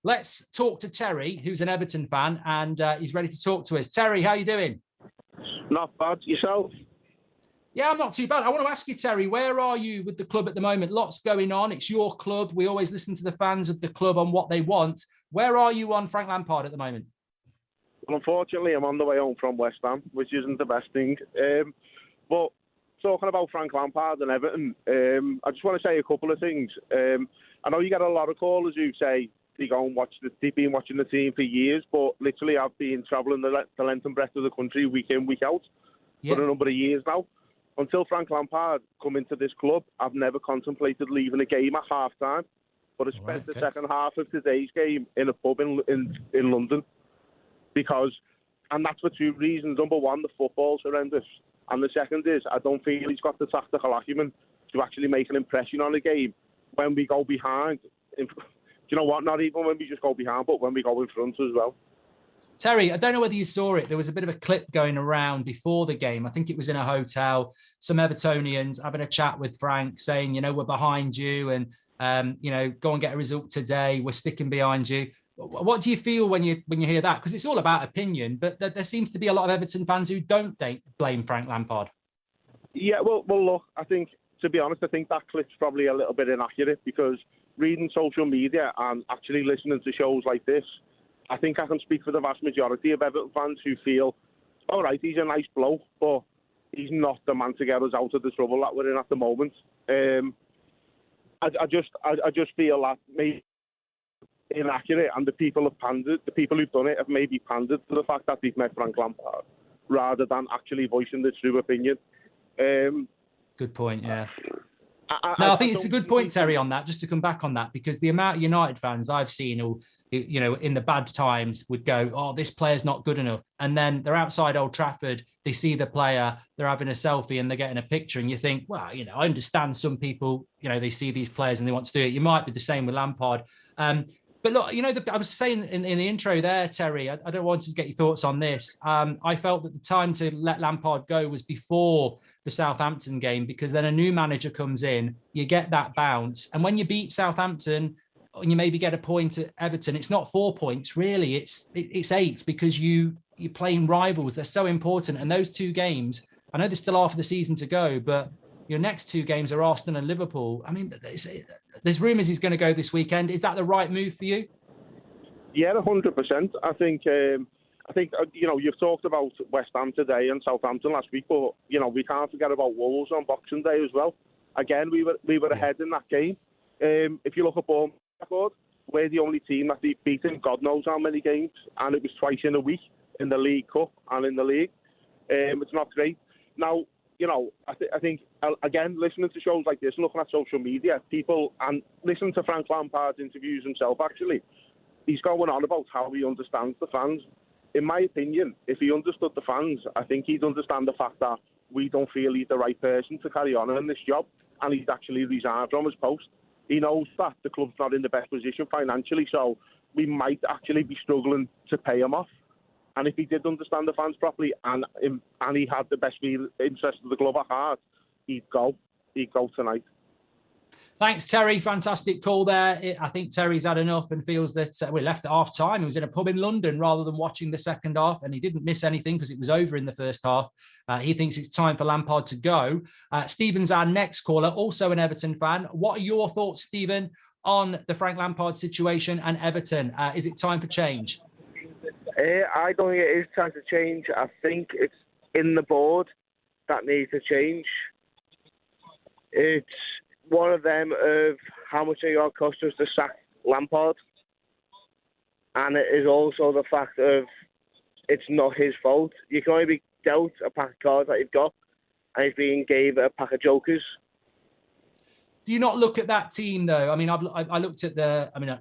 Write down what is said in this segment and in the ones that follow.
Let's talk to Terry, who's an Everton fan, and he's ready to talk to us. Terry, how you doing? Not bad. Yourself? Yeah, I'm not too bad. I want to ask you, Terry, where are you with the club at the moment? Lots going on. It's your club. We always listen to the fans of the club on what they want. Where are you on Frank Lampard at the moment? Well, unfortunately, I'm on the way home from West Ham, which isn't the best thing. But talking about Frank Lampard and Everton, I just want to say a couple of things. I know you get a lot of callers who say they go and they've been watching the team for years, but literally I've been travelling the length and breadth of the country week in, week out for a number of years now. Until Frank Lampard come into this club, I've never contemplated leaving a game at half-time. But I spent the second half of today's game in a pub in London. And that's for two reasons. Number one, the football's horrendous. And the second is, I don't feel he's got the tactical acumen to actually make an impression on a game when we go behind. Do you know what? Not even when we just go behind, but when we go in front as well. Terry, I don't know whether you saw it. There was a bit of a clip going around before the game. I think it was in a hotel. Some Evertonians having a chat with Frank saying, we're behind you and, go and get a result today. We're sticking behind you. What do you feel when you hear that? Because it's all about opinion, but there seems to be a lot of Everton fans who don't blame Frank Lampard. Yeah, well, look, I think, to be honest, I think that clip's probably a little bit inaccurate because reading social media and actually listening to shows like this, I think I can speak for the vast majority of Everton fans who feel, all right, he's a nice bloke, but he's not the man to get us out of the trouble that we're in at the moment. I just feel that maybe inaccurate, and the people who've done it have maybe pandered to the fact that they've met Frank Lampard rather than actually voicing the true opinion. Good point, yeah. I think it's a good point, Terry, on that, just to come back on that, because the amount of United fans I've seen who, in the bad times would go, oh, this player's not good enough. And then they're outside Old Trafford, they see the player, they're having a selfie and they're getting a picture. And you think, well, I understand some people, they see these players and they want to do it. You might be the same with Lampard. But look, I was saying in the intro there, Terry, I don't want to get your thoughts on this. I felt that the time to let Lampard go was before the Southampton game, because then a new manager comes in, you get that bounce. And when you beat Southampton and you maybe get a point at Everton, it's not 4 points, really. It's 8 because you're playing rivals. They're so important. And those two games, I know there's still half of the season to go, but your next two games are Arsenal and Liverpool. I mean, there's rumours he's going to go this weekend. Is that the right move for you? Yeah, 100%. I think you've talked about West Ham today and Southampton last week, but we can't forget about Wolves on Boxing Day as well. Again, we were ahead in that game. If you look at Bournemouth record, we're the only team that they've beaten God knows how many games, and it was twice in a week in the League Cup and in the league. It's not great. Now, I think, again, listening to shows like this, looking at social media, people, and listening to Frank Lampard's interviews himself, actually, he's going on about how he understands the fans. In my opinion, if he understood the fans, I think he'd understand the fact that we don't feel he's the right person to carry on in this job, and he's actually resigned from his post. He knows that the club's not in the best position financially, so we might actually be struggling to pay him off. And if he did understand the fans properly and he had the best interest of the club at heart, he'd go tonight. Thanks, Terry. Fantastic call there. I think Terry's had enough and feels that we left at half time. He was in a pub in London rather than watching the second half, and he didn't miss anything because it was over in the first half. He thinks it's time for Lampard to go. Stephen's our next caller, also an Everton fan. What are your thoughts, Stephen, on the Frank Lampard situation and Everton? Is it time for change? I don't think it is time to change. I think it's in the board that needs to change. It's one of them of how much it will cost us to sack Lampard. And it is also the fact of it's not his fault. You can only be dealt a pack of cards that you've got, and he's being gave a pack of jokers. Do you not look at that team, though? I mean, I looked at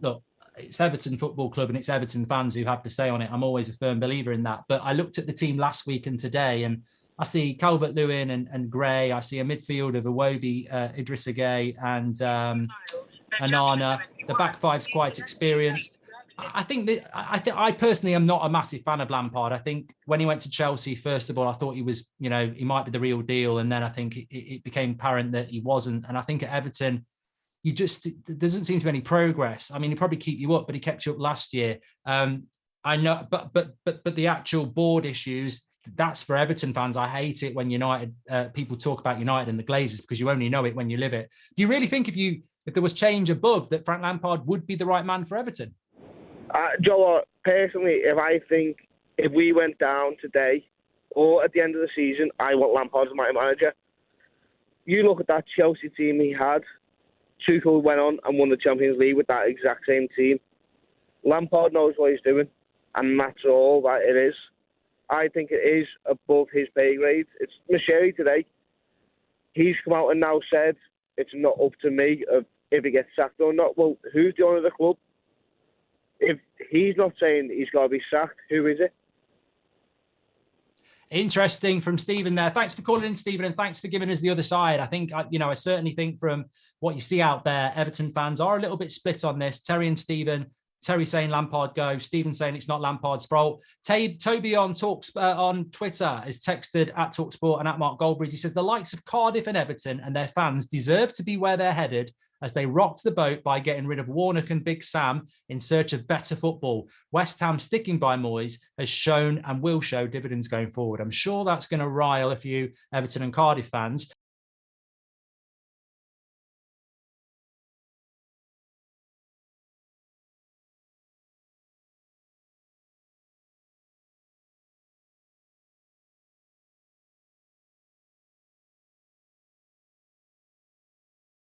look, it's Everton Football Club and it's Everton fans who have to say on it. I'm always a firm believer in that. But I looked at the team last week and today, and I see Calvert-Lewin and Gray. I see a midfield of Iwobi, Idrissa Gueye and Onana. The back five's quite experienced. I personally am not a massive fan of Lampard. I think when he went to Chelsea, first of all, I thought he was, he might be the real deal. And then I think it became apparent that he wasn't. And I think at Everton, there doesn't seem to be any progress. I mean, he'd probably keep you up, but he kept you up last year. I know, but the actual board issues, that's for Everton fans. I hate it when United people talk about United and the Glazers, because you only know it when you live it. Do you really think if there was change above, that Frank Lampard would be the right man for Everton? Joe, personally, if we went down today or at the end of the season, I want Lampard as my manager. You look at that Chelsea team he had. Tuchel went on and won the Champions League with that exact same team. Lampard knows what he's doing, and that's all that it is. I think it is above his pay grade. It's Michele today. He's come out and now said it's not up to me if he gets sacked or not. Well, who's the owner of the club? If he's not saying he's got to be sacked, who is it? Interesting from Stephen there. Thanks for calling in, Stephen, and thanks for giving us the other side. I think, I certainly think from what you see out there, Everton fans are a little bit split on this. Terry and Stephen. Terry saying Lampard go. Stephen saying it's not Lampard's fault. Toby on on Twitter has texted at talkSPORT and at Mark Goldbridge. He says the likes of Cardiff and Everton and their fans deserve to be where they're headed, as they rocked the boat by getting rid of Warnock and Big Sam in search of better football. West Ham sticking by Moyes has shown and will show dividends going forward. I'm sure that's going to rile a few Everton and Cardiff fans.